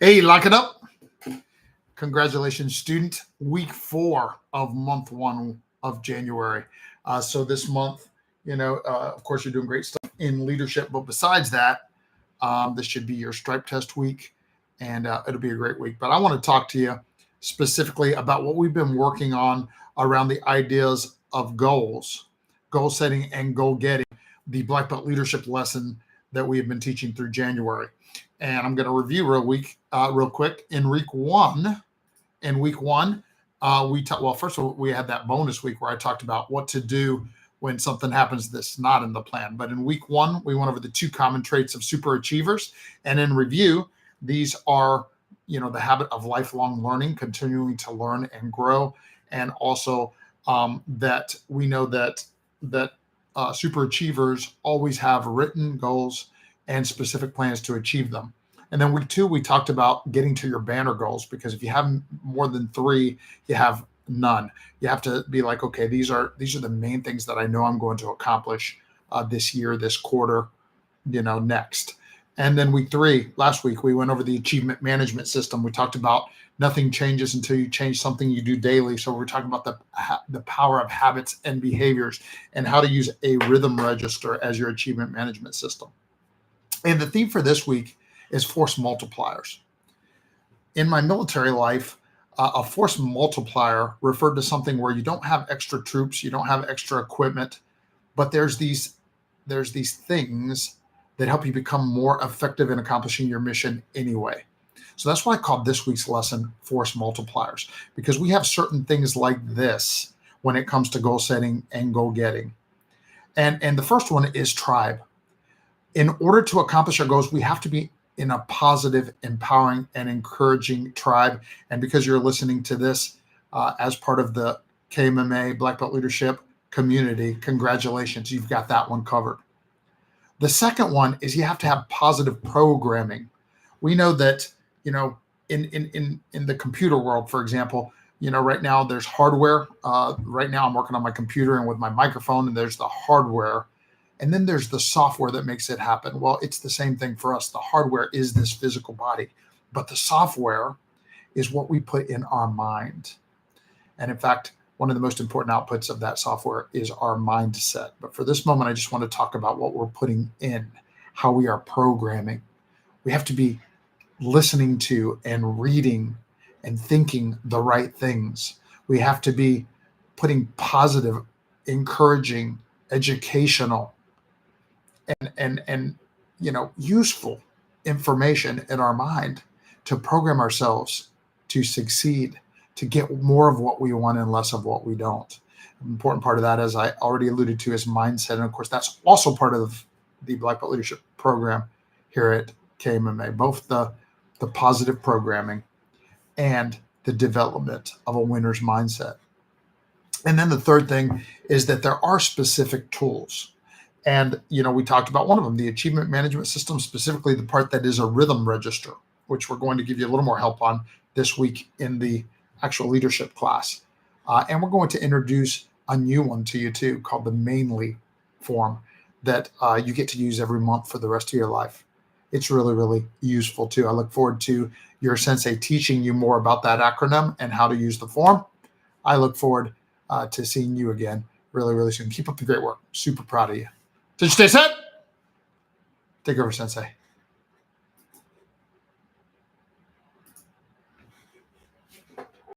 Hey, lock it up. Congratulations, student. Week 4 of month 1 of January. So this month, of course, you're doing great stuff in leadership. But besides that, this should be your stripe test week, and it'll be a great week. But I want to talk to you specifically about what we've been working on around the ideas of goals, goal setting, and goal getting, the Black Belt leadership lesson that we have been teaching through January. And I'm going to review real quick. In week one, first of all, we had that bonus week where I talked about what to do when something happens that's not in the plan. But in week 1, we went over the 2 common traits of superachievers. And in review, these are, the habit of lifelong learning, continuing to learn and grow. And also that we know that superachievers always have written goals and specific plans to achieve them. And then week 2, we talked about getting to your banner goals, because if you have more than 3, you have none. You have to be like, okay, these are the main things that I know I'm going to accomplish this year, this quarter, next. And then week 3, last week, we went over the achievement management system. We talked about nothing changes until you change something you do daily. So we're talking about the power of habits and behaviors and how to use a rhythm register as your achievement management system. And the theme for this week is force multipliers. In my military life, a force multiplier referred to something where you don't have extra troops, you don't have extra equipment, but there's these things that help you become more effective in accomplishing your mission anyway. So that's why I called this week's lesson Force Multipliers, because we have certain things like this when it comes to goal setting and goal getting. And the first one is tribe. In order to accomplish our goals, we have to be in a positive, empowering, and encouraging tribe. And because you're listening to this as part of the KMMA Black Belt Leadership community, congratulations, you've got that one covered. The second one is you have to have positive programming. We know that, in the computer world, for example, right now there's hardware. Right now I'm working on my computer and with my microphone, and there's the hardware. And then there's the software that makes it happen. Well, it's the same thing for us. The hardware is this physical body, but the software is what we put in our mind. And in fact, one of the most important outputs of that software is our mindset. But for this moment, I just want to talk about what we're putting in, how we are programming. We have to be listening to and reading and thinking the right things. We have to be putting positive, encouraging, educational, and useful information in our mind to program ourselves to succeed, to get more of what we want and less of what we don't. An important part of that, as I already alluded to, is mindset. And of course, that's also part of the Black Belt Leadership program here at KMMA, both the positive programming and the development of a winner's mindset. And then the third thing is that there are specific tools. And, we talked about one of them, the achievement management system, specifically the part that is a rhythm register, which we're going to give you a little more help on this week in the actual leadership class. And we're going to introduce a new one to you too, called the Mainly form that you get to use every month for the rest of your life. It's really, really useful too. I look forward to your sensei teaching you more about that acronym and how to use the form. I look forward to seeing you again really, really soon. Keep up the great work. Super proud of you. Did you stay set? Take over, Sensei.